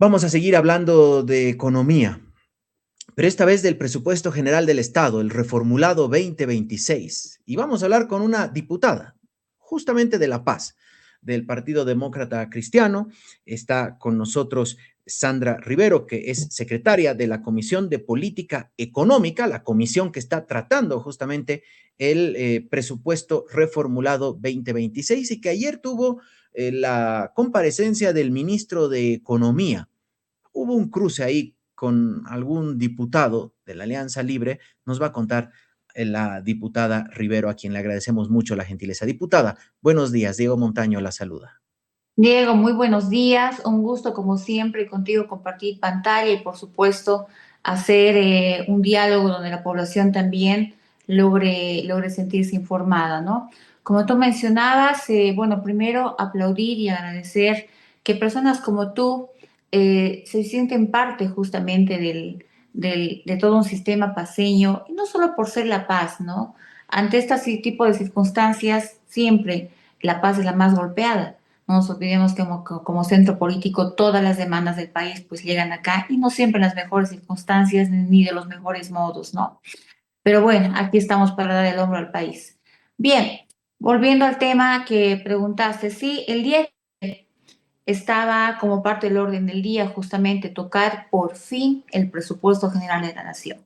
Vamos a seguir hablando de economía, pero esta vez del presupuesto general del Estado, el reformulado 2026. Y vamos a hablar con una diputada, justamente de La Paz, del Partido Demócrata Cristiano. Está con nosotros Sandra Rivero, que es secretaria de la Comisión de Política Económica, la comisión que está tratando justamente el presupuesto reformulado 2026 y que ayer tuvo la comparecencia del ministro de Economía. Hubo un cruce ahí con algún diputado de la Alianza Libre, nos va a contar la diputada Rivero, a quien le agradecemos mucho la gentileza. Diputada, buenos días, Diego Montaño la saluda. Diego, muy buenos días. Un gusto, como siempre, contigo compartir pantalla y, por supuesto, hacer un diálogo donde la población también logre sentirse informada, ¿no? Como tú mencionabas, bueno, primero aplaudir y agradecer que personas como tú se sienten parte justamente de todo un sistema paceño, y no solo por ser La Paz, ¿no? Ante este tipo de circunstancias, siempre La Paz es la más golpeada. No nos olvidemos que como centro político todas las demandas del país pues llegan acá y no siempre en las mejores circunstancias ni de los mejores modos, ¿no? Pero bueno, aquí estamos para dar el hombro al país. Bien, volviendo al tema que preguntaste, sí, el día estaba como parte del orden del día justamente tocar por fin el presupuesto general de la nación.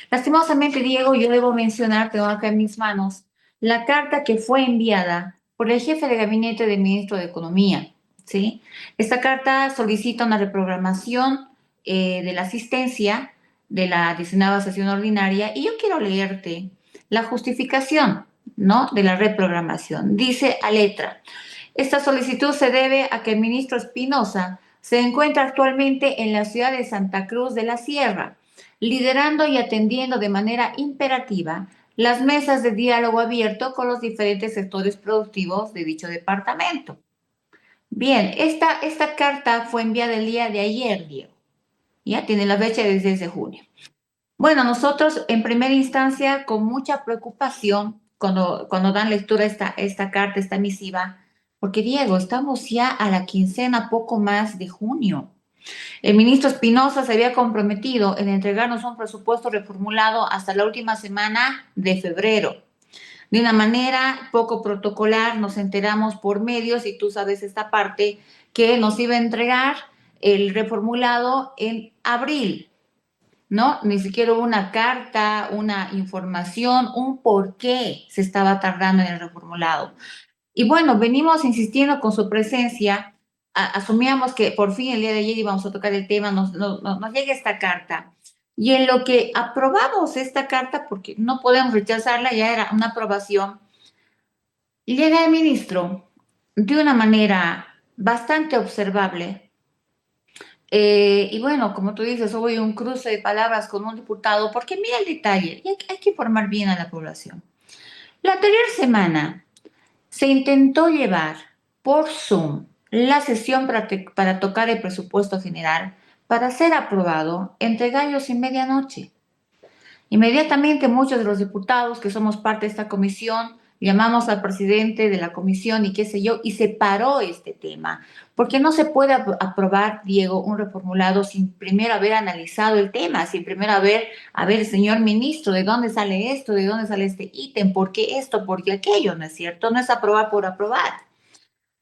Lastimosamente, Diego, yo debo mencionar, tengo acá en mis manos, la carta que fue enviada por el jefe de gabinete del ministro de Economía, ¿sí? Esta carta solicita una reprogramación de la asistencia de la 19ª sesión ordinaria y yo quiero leerte la justificación, ¿no?, de la reprogramación. Dice a letra: esta solicitud se debe a que el ministro Espinosa se encuentra actualmente en la ciudad de Santa Cruz de la Sierra, liderando y atendiendo de manera imperativa las mesas de diálogo abierto con los diferentes sectores productivos de dicho departamento. Bien, esta carta fue enviada el día de ayer, Diego. Ya tiene la fecha desde 6 de junio. Bueno, nosotros en primera instancia, con mucha preocupación, cuando dan lectura a esta carta, esta misiva, porque Diego, estamos ya a la quincena poco más de junio. El ministro Espinosa se había comprometido en entregarnos un presupuesto reformulado hasta la última semana de febrero. De una manera poco protocolar nos enteramos por medios, y tú sabes esta parte, que nos iba a entregar el reformulado en abril, ¿no? Ni siquiera hubo una carta, una información, un por qué se estaba tardando en el reformulado. Y bueno, venimos insistiendo con su presencia. Asumíamos que por fin el día de ayer íbamos a tocar el tema, nos llega esta carta. Y en lo que aprobamos esta carta, porque no podemos rechazarla, ya era una aprobación, llega el ministro de una manera bastante observable. Y bueno, como tú dices, hubo un cruce de palabras con un diputado, porque mira el detalle, y hay que informar bien a la población. La anterior semana se intentó llevar por Zoom la sesión para tocar el presupuesto general para ser aprobado entre gallos y medianoche. Inmediatamente muchos de los diputados que somos parte de esta comisión llamamos al presidente de la comisión y qué sé yo, y se paró este tema, porque no se puede aprobar, Diego, un reformulado sin primero haber analizado el tema, sin primero a ver, señor ministro, ¿de dónde sale esto? ¿De dónde sale este ítem? ¿Por qué esto? ¿Por qué aquello? ¿No es cierto? No es aprobar por aprobar.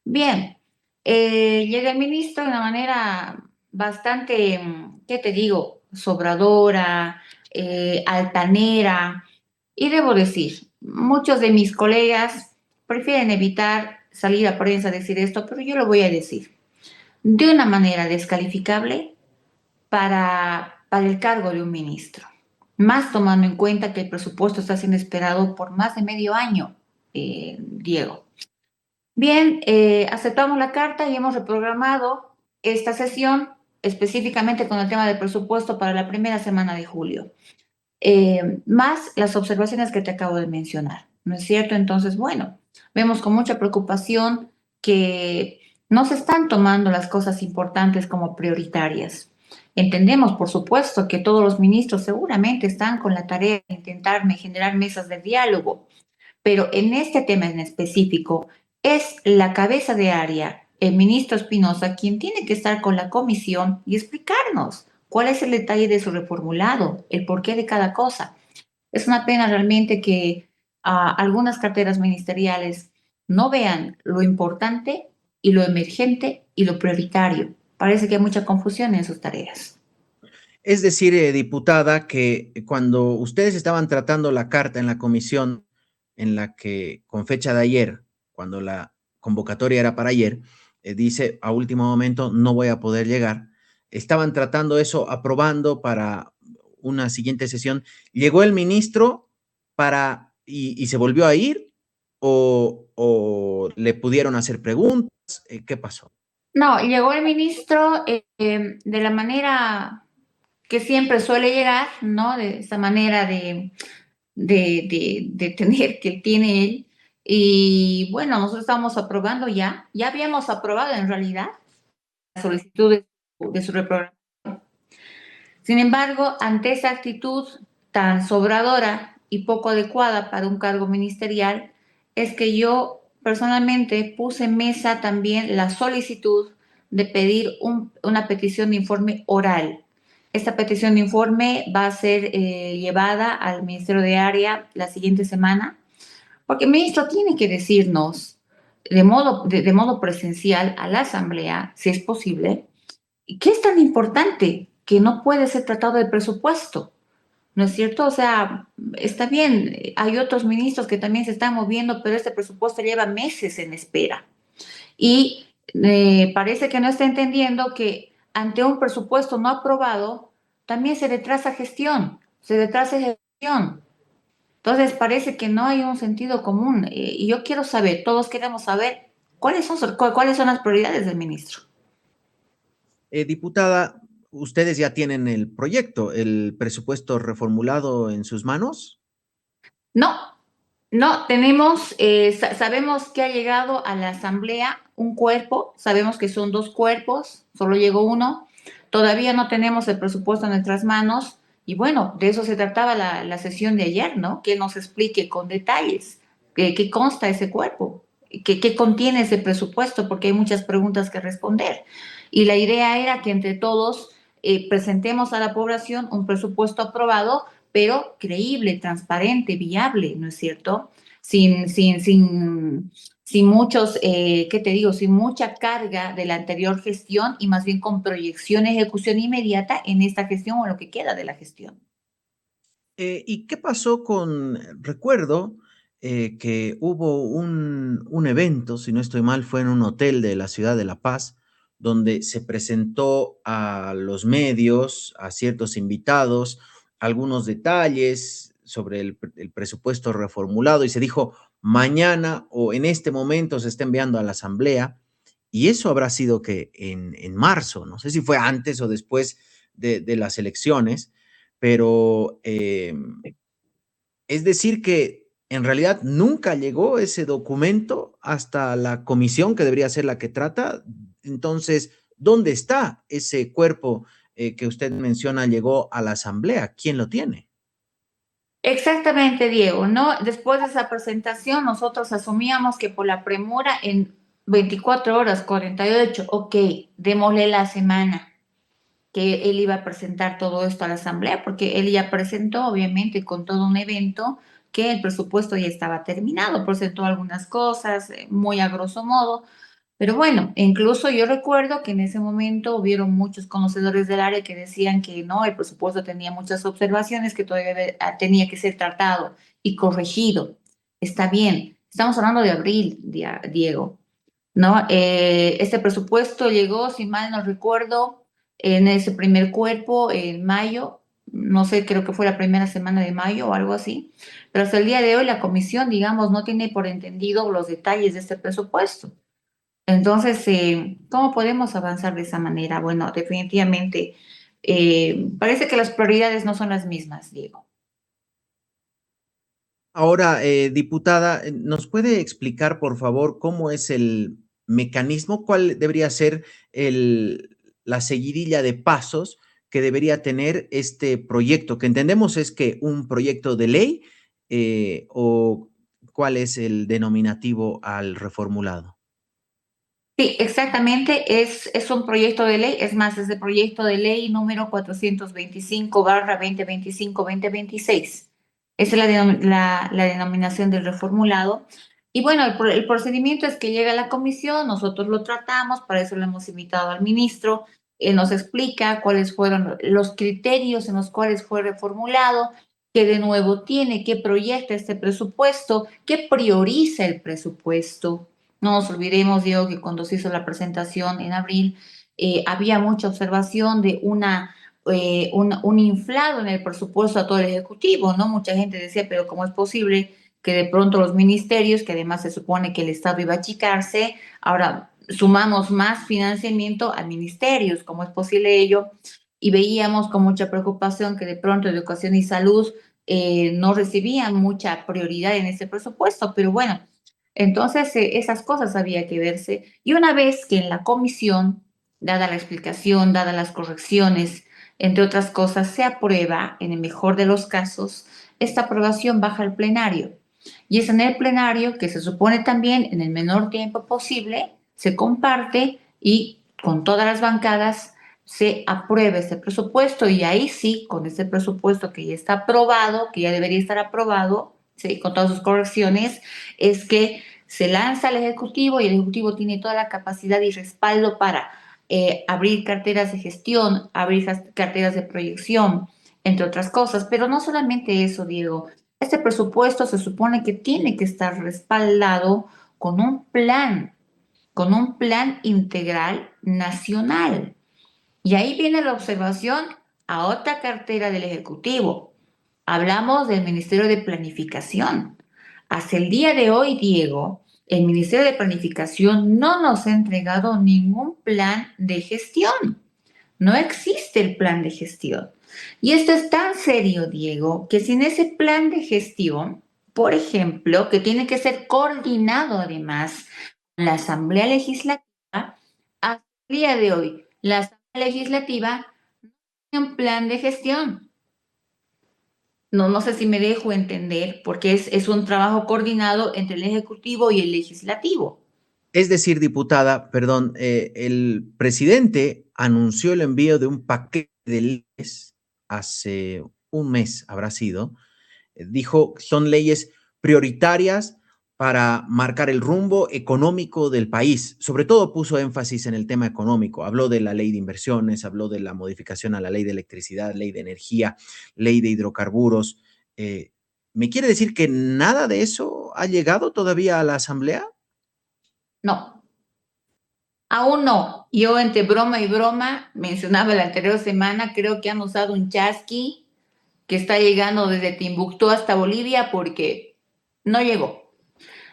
Bien, llega el ministro de una manera bastante, ¿qué te digo?, sobradora, altanera, y debo decir, muchos de mis colegas prefieren evitar salir a prensa a decir esto, pero yo lo voy a decir. De una manera descalificable para el cargo de un ministro, más tomando en cuenta que el presupuesto está siendo esperado por más de medio año, Diego. Bien, aceptamos la carta y hemos reprogramado esta sesión específicamente con el tema del presupuesto para la primera semana de julio, más las observaciones que te acabo de mencionar, ¿no es cierto? Entonces, bueno, vemos con mucha preocupación que no se están tomando las cosas importantes como prioritarias. Entendemos, por supuesto, que todos los ministros seguramente están con la tarea de intentar generar mesas de diálogo, pero en este tema en específico es la cabeza de área el ministro Espinosa quien tiene que estar con la comisión y explicarnos cuál es el detalle de su reformulado, el porqué de cada cosa. Es una pena realmente que algunas carteras ministeriales no vean lo importante y lo emergente y lo prioritario. Parece que hay mucha confusión en sus tareas. Es decir, diputada, que cuando ustedes estaban tratando la carta en la comisión en la que, con fecha de ayer, cuando la convocatoria era para ayer, dice a último momento no voy a poder llegar, estaban tratando eso, aprobando para una siguiente sesión. ¿Llegó el ministro y se volvió a ir o le pudieron hacer preguntas? ¿Qué pasó? No, llegó el ministro de la manera que siempre suele llegar, ¿no? De esa manera de tener que tiene él. Y bueno, nosotros estamos aprobando ya habíamos aprobado en realidad la solicitud de su reprogramación. Sin embargo, ante esa actitud tan sobradora y poco adecuada para un cargo ministerial, es que yo personalmente puse en mesa también la solicitud de pedir una petición de informe oral. Esta petición de informe va a ser llevada al Ministerio de Área la siguiente semana, porque el ministro tiene que decirnos de modo presencial a la Asamblea, si es posible, ¿qué es tan importante que no puede ser tratado de presupuesto? ¿No es cierto? O sea, está bien, hay otros ministros que también se están moviendo, pero este presupuesto lleva meses en espera. Y parece que no está entendiendo que ante un presupuesto no aprobado, también se retrasa gestión, se retrasa gestión. Entonces parece que no hay un sentido común. Y yo quiero saber, todos queremos saber cuáles son las prioridades del ministro. Diputada, ¿ustedes ya tienen el proyecto, el presupuesto reformulado en sus manos? No, no, tenemos, sabemos que ha llegado a la Asamblea un cuerpo, sabemos que son dos cuerpos, solo llegó uno, todavía no tenemos el presupuesto en nuestras manos y bueno, de eso se trataba la sesión de ayer, ¿no? Que nos explique con detalles qué consta ese cuerpo, qué contiene ese presupuesto, porque hay muchas preguntas que responder. Y la idea era que entre todos presentemos a la población un presupuesto aprobado pero creíble, transparente, viable, ¿no es cierto? Sin muchos, ¿qué te digo? Sin mucha carga de la anterior gestión y más bien con proyección, ejecución inmediata en esta gestión o lo que queda de la gestión. ¿Y qué pasó con, recuerdo que hubo un evento, si no estoy mal, fue en un hotel de la ciudad de La Paz, donde se presentó a los medios, a ciertos invitados, algunos detalles sobre el presupuesto reformulado y se dijo, mañana o en este momento se está enviando a la asamblea y eso habrá sido que en marzo, no sé si fue antes o después de las elecciones, pero es decir que en realidad nunca llegó ese documento hasta la comisión que debería ser la que trata. Entonces, ¿dónde está ese cuerpo que usted menciona llegó a la asamblea? ¿Quién lo tiene? Exactamente, Diego, ¿no? Después de esa presentación, nosotros asumíamos que por la premura en 24 horas, 48, ok, démosle la semana que él iba a presentar todo esto a la asamblea, porque él ya presentó, obviamente, con todo un evento, que el presupuesto ya estaba terminado, presentó algunas cosas muy a grosso modo, pero bueno, incluso yo recuerdo que en ese momento hubieron muchos conocedores del área que decían que no, el presupuesto tenía muchas observaciones, que todavía tenía que ser tratado y corregido. Está bien, estamos hablando de abril, Diego. ¿No? Este presupuesto llegó, si mal no recuerdo, en ese primer cuerpo en mayo, no sé, creo que fue la primera semana de mayo o algo así, pero hasta el día de hoy la comisión, digamos, no tiene por entendido los detalles de este presupuesto. Entonces, ¿cómo podemos avanzar de esa manera? Bueno, definitivamente, parece que las prioridades no son las mismas, Diego. Ahora, diputada, ¿nos puede explicar, por favor, cómo es el mecanismo? ¿Cuál debería ser la seguidilla de pasos que debería tener este proyecto? Que entendemos es que un proyecto de ley o cuál es el denominativo al reformulado. Sí, exactamente, es un proyecto de ley, es más, es el proyecto de ley número 425/2025-2026. Esa es la denominación del reformulado. Y bueno, el procedimiento es que llega a la comisión, nosotros lo tratamos, para eso lo hemos invitado al ministro, él nos explica cuáles fueron los criterios en los cuales fue reformulado, qué de nuevo tiene, qué proyecta este presupuesto, qué prioriza el presupuesto. No nos olvidemos, Diego, que cuando se hizo la presentación en abril, había mucha observación de un inflado en el presupuesto a todo el Ejecutivo, ¿no? Mucha gente decía, pero ¿cómo es posible que de pronto los ministerios, que además se supone que el Estado iba a achicarse, ahora sumamos más financiamiento a ministerios? ¿Cómo es posible ello? Y veíamos con mucha preocupación que de pronto educación y salud no recibían mucha prioridad en ese presupuesto, pero bueno. Entonces, esas cosas había que verse. Y una vez que en la comisión, dada la explicación, dadas las correcciones, entre otras cosas, se aprueba, en el mejor de los casos, esta aprobación baja al plenario. Y es en el plenario que se supone también, en el menor tiempo posible, se comparte y con todas las bancadas se aprueba este presupuesto. Y ahí sí, con este presupuesto que ya está aprobado, que ya debería estar aprobado, sí, con todas sus correcciones, es que se lanza al Ejecutivo y el Ejecutivo tiene toda la capacidad y respaldo para abrir carteras de gestión, abrir carteras de proyección, entre otras cosas. Pero no solamente eso, Diego. Este presupuesto se supone que tiene que estar respaldado con un plan integral nacional. Y ahí viene la observación a otra cartera del Ejecutivo. Hablamos del Ministerio de Planificación. Hasta el día de hoy, Diego, el Ministerio de Planificación no nos ha entregado ningún plan de gestión. No existe el plan de gestión. Y esto es tan serio, Diego, que sin ese plan de gestión, por ejemplo, que tiene que ser coordinado además con la Asamblea Legislativa, hasta el día de hoy, la Asamblea Legislativa no tiene un plan de gestión. No, no sé si me dejo entender, porque es un trabajo coordinado entre el Ejecutivo y el Legislativo. Es decir, diputada, perdón, el presidente anunció el envío de un paquete de leyes hace un mes, habrá sido. Dijo que son leyes prioritarias para marcar el rumbo económico del país. Sobre todo puso énfasis en el tema económico. Habló de la ley de inversiones, habló de la modificación a la ley de electricidad, ley de energía, ley de hidrocarburos. Eh, ¿Me quiere decir que nada de eso ha llegado todavía a la Asamblea? No, aún no. Yo entre broma y broma mencionaba la anterior semana, creo que han usado un chasqui que está llegando desde Timbuktu hasta Bolivia porque no llegó.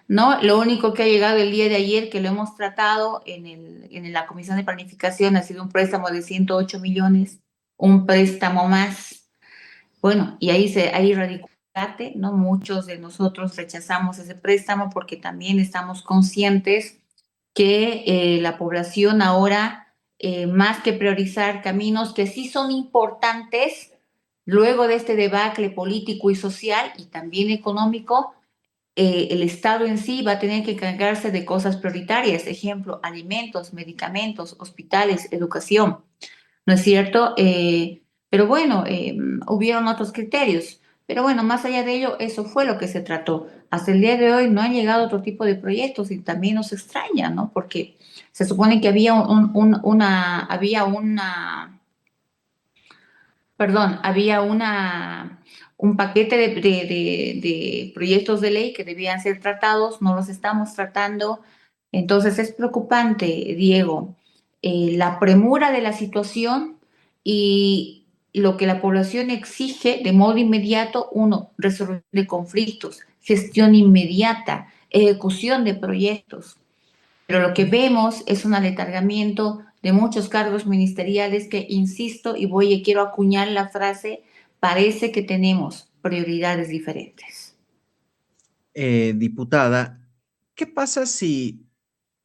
No, lo único que ha llegado el día de ayer, que lo hemos tratado en la Comisión de Planificación, ha sido un préstamo de 108 millones, un préstamo más. Bueno, y ahí radicó el debate, ¿no? Muchos de nosotros rechazamos ese préstamo porque también estamos conscientes que la población ahora, más que priorizar caminos que sí son importantes, luego de este debacle político y social y también económico, el Estado en sí va a tener que encargarse de cosas prioritarias, ejemplo, alimentos, medicamentos, hospitales, educación. ¿No es cierto? Pero bueno, hubieron otros criterios. Pero bueno, más allá de ello, eso fue lo que se trató. Hasta el día de hoy no han llegado otro tipo de proyectos y también nos extraña, ¿no? Porque se supone que había un paquete de proyectos de ley que debían ser tratados, no los estamos tratando. Entonces es preocupante, Diego, la premura de la situación y lo que la población exige de modo inmediato: uno, resolución de conflictos, gestión inmediata, ejecución de proyectos. Pero lo que vemos es un aletargamiento de muchos cargos ministeriales que, insisto, y quiero acuñar la frase, parece que tenemos prioridades diferentes. Diputada, ¿qué pasa si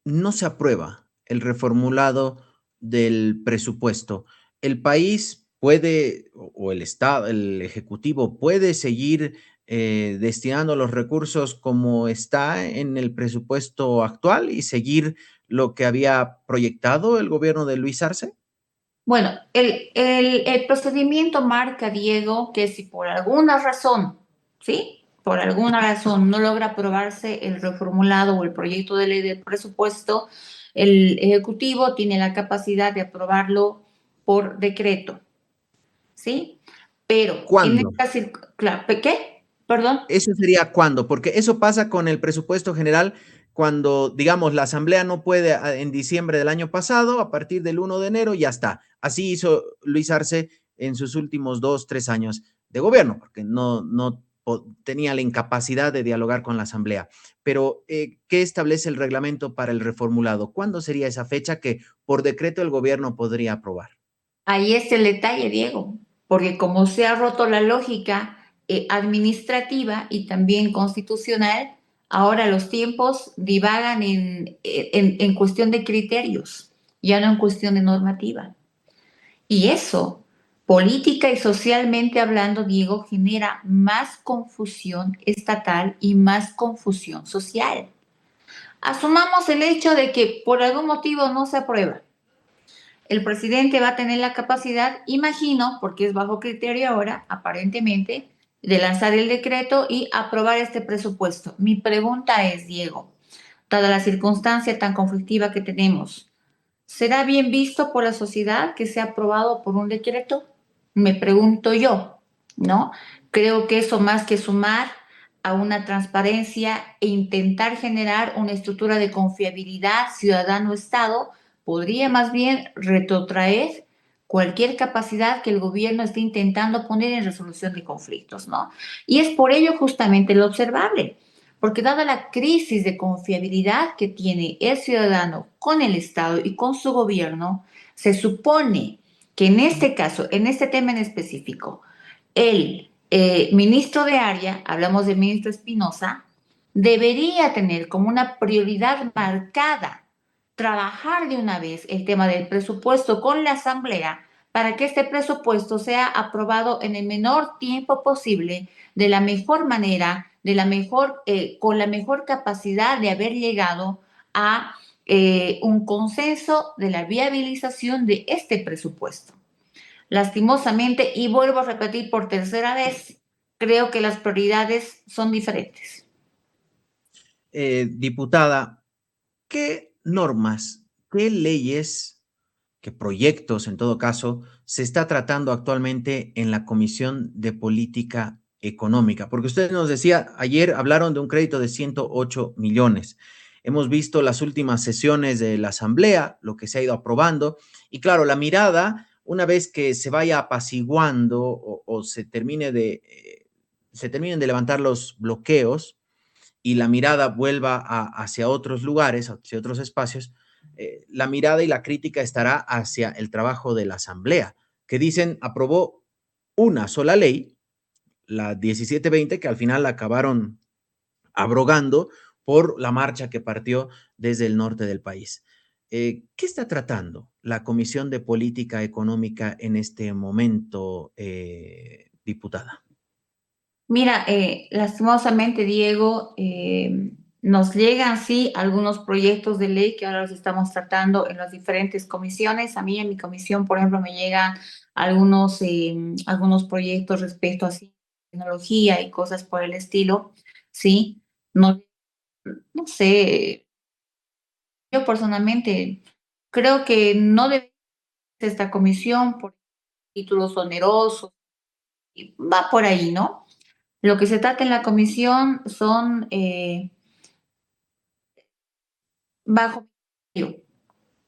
no se aprueba el reformulado del presupuesto? ¿El país puede, o el Estado, el Ejecutivo puede seguir destinando los recursos como está en el presupuesto actual y seguir lo que había proyectado el gobierno de Luis Arce? Bueno, el procedimiento marca, Diego, que si por alguna razón, ¿sí? Por alguna razón no logra aprobarse el reformulado o el proyecto de ley del presupuesto, el Ejecutivo tiene la capacidad de aprobarlo por decreto, ¿sí? Pero en ¿Cuándo? esta circunstancia, ¿qué? Perdón. ¿Eso sería cuándo? Porque eso pasa con el presupuesto general cuando, digamos, la Asamblea no puede en diciembre del año pasado, a partir del 1 de enero ya está. Así hizo Luis Arce en sus últimos 2, 3 años de gobierno, porque no tenía la incapacidad de dialogar con la Asamblea. Pero, ¿qué establece el reglamento para el reformulado? ¿Cuándo sería esa fecha que por decreto el gobierno podría aprobar? Ahí es el detalle, Diego, porque como se ha roto la lógica administrativa y también constitucional, ahora los tiempos divagan en cuestión de criterios, ya no en cuestión de normativa. Y eso, política y socialmente hablando, Diego, genera más confusión estatal y más confusión social. Asumamos el hecho de que por algún motivo no se aprueba. El presidente va a tener la capacidad, imagino, porque es bajo criterio ahora, aparentemente, de lanzar el decreto y aprobar este presupuesto. Mi pregunta es, Diego, dada la circunstancia tan conflictiva que tenemos, ¿será bien visto por la sociedad que sea aprobado por un decreto? Me pregunto yo, ¿no? Creo que eso más que sumar a una transparencia e intentar generar una estructura de confiabilidad ciudadano-Estado, podría más bien retrotraer cualquier capacidad que el gobierno esté intentando poner en resolución de conflictos, ¿no? Y es por ello justamente lo observable, porque dada la crisis de confiabilidad que tiene el ciudadano con el Estado y con su gobierno, se supone que en este caso, en este tema en específico, el ministro de área, hablamos del ministro Espinosa, debería tener como una prioridad marcada trabajar de una vez el tema del presupuesto con la Asamblea para que este presupuesto sea aprobado en el menor tiempo posible, de la mejor manera, con la mejor capacidad de haber llegado a un consenso de la viabilización de este presupuesto. Lastimosamente, y vuelvo a repetir por tercera vez, creo que las prioridades son diferentes. Diputada, ¿qué normas, qué leyes, qué proyectos, en todo caso, se está tratando actualmente en la Comisión de Política Económica? Porque usted nos decía, ayer hablaron de un crédito de 108 millones. Hemos visto las últimas sesiones de la Asamblea, lo que se ha ido aprobando, y claro, la mirada, una vez que se vaya apaciguando o se terminen de levantar los bloqueos, y la mirada vuelva hacia otros lugares, hacia otros espacios, la mirada y la crítica estará hacia el trabajo de la Asamblea, que dicen aprobó una sola ley, la 1720, que al final la acabaron abrogando por la marcha que partió desde el norte del país. ¿Qué está tratando la Comisión de Política Económica en este momento, diputada? Mira, lastimosamente, Diego, nos llegan, sí, algunos proyectos de ley que ahora los estamos tratando en las diferentes comisiones. A mí, en mi comisión, por ejemplo, me llegan algunos proyectos respecto a tecnología y cosas por el estilo, ¿sí? No, no sé, yo personalmente creo que no debe ser esta comisión por títulos onerosos, y va por ahí, ¿no? Lo que se trata en la comisión son bajo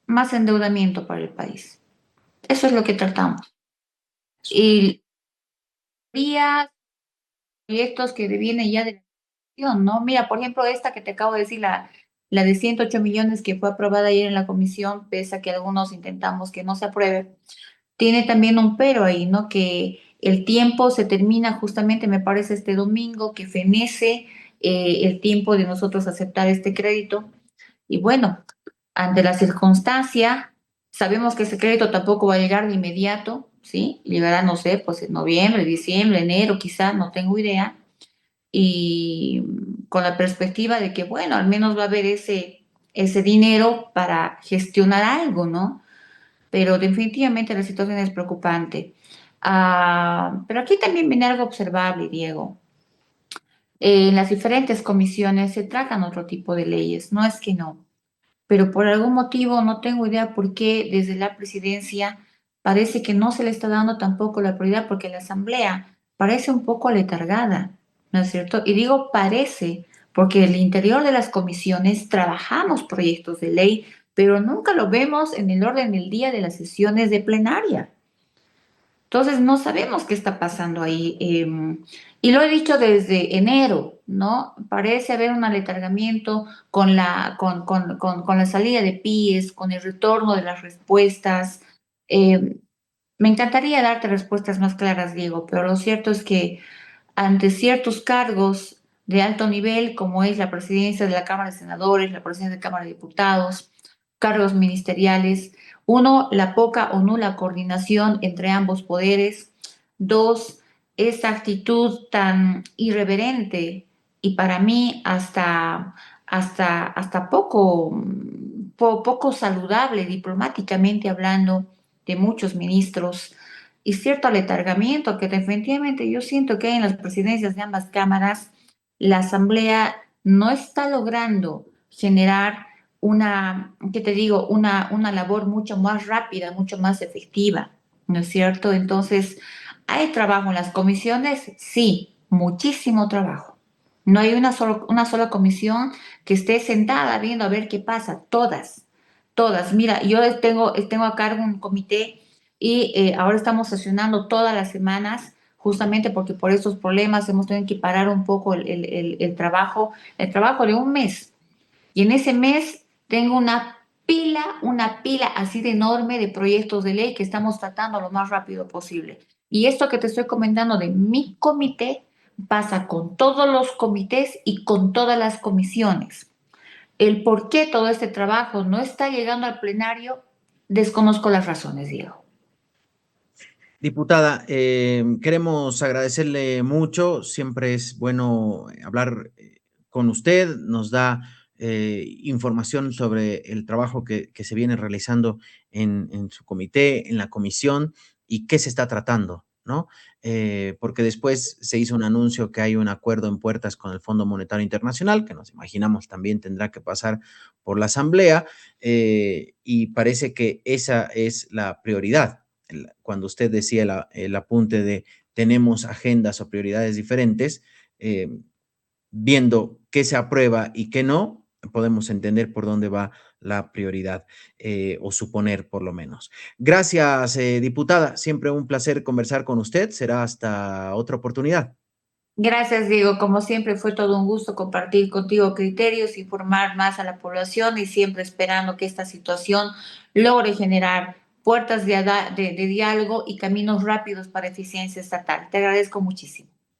más endeudamiento para el país. Eso es lo que tratamos. Y había proyectos que vienen ya de la comisión, ¿no? Mira, por ejemplo, esta que te acabo de decir, la de 108 millones que fue aprobada ayer en la comisión, pese a que algunos intentamos que no se apruebe, tiene también un pero ahí, ¿no? Que el tiempo se termina justamente, me parece, este domingo, que fenece el tiempo de nosotros aceptar este crédito. Y bueno, ante la circunstancia, sabemos que ese crédito tampoco va a llegar de inmediato, ¿sí? Llegará, no sé, pues en noviembre, diciembre, enero, quizás, no tengo idea. Y con la perspectiva de que, bueno, al menos va a haber ese dinero para gestionar algo, ¿no? Pero definitivamente la situación es preocupante. Pero aquí también viene algo observable, Diego. En las diferentes comisiones se tratan otro tipo de leyes, no es que no, pero por algún motivo no tengo idea por qué desde la presidencia parece que no se le está dando tampoco la prioridad porque la asamblea parece un poco aletargada, ¿no es cierto? Y digo parece porque en el interior de las comisiones trabajamos proyectos de ley, pero nunca lo vemos en el orden del día de las sesiones de plenaria. Entonces, no sabemos qué está pasando ahí. Y lo he dicho desde enero, ¿no? Parece haber un aletargamiento con la salida de PIES, con el retorno de las respuestas. Eh, Me encantaría darte respuestas más claras, Diego, pero lo cierto es que ante ciertos cargos de alto nivel, como es la presidencia de la Cámara de Senadores, la presidencia de la Cámara de Diputados, cargos ministeriales, uno, la poca o nula coordinación entre ambos poderes, dos, esa actitud tan irreverente y para mí hasta poco saludable diplomáticamente hablando de muchos ministros y cierto aletargamiento que definitivamente yo siento que hay en las presidencias de ambas cámaras, la Asamblea no está logrando generar ¿qué te digo? Una labor mucho más rápida, mucho más efectiva, ¿no es cierto? Entonces, ¿hay trabajo en las comisiones? Sí, muchísimo trabajo. No hay una sola comisión que esté sentada viendo a ver qué pasa, todas, todas. Mira, tengo a cargo un comité y ahora estamos sesionando todas las semanas, justamente porque por estos problemas hemos tenido que parar un poco el trabajo de un mes. Y en ese mes tengo una pila así de enorme de proyectos de ley que estamos tratando lo más rápido posible. Y esto que te estoy comentando de mi comité pasa con todos los comités y con todas las comisiones. El por qué todo este trabajo no está llegando al plenario, desconozco las razones, Diego. Diputada, queremos agradecerle mucho. Siempre es bueno hablar con usted. Nos da información sobre el trabajo que se viene realizando en su comité, en la comisión y qué se está tratando, ¿no? Porque después se hizo un anuncio que hay un acuerdo en puertas con el Fondo Monetario Internacional, que nos imaginamos también tendrá que pasar por la Asamblea, y parece que esa es la prioridad cuando usted decía el apunte de tenemos agendas o prioridades diferentes, eh, viendo qué se aprueba y qué no, podemos entender por dónde va la prioridad o suponer por lo menos. Gracias, diputada. Siempre un placer conversar con usted. Será hasta otra oportunidad. Gracias, Diego. Como siempre, fue todo un gusto compartir contigo criterios, informar más a la población y siempre esperando que esta situación logre generar puertas de diálogo y caminos rápidos para eficiencia estatal. Te agradezco muchísimo.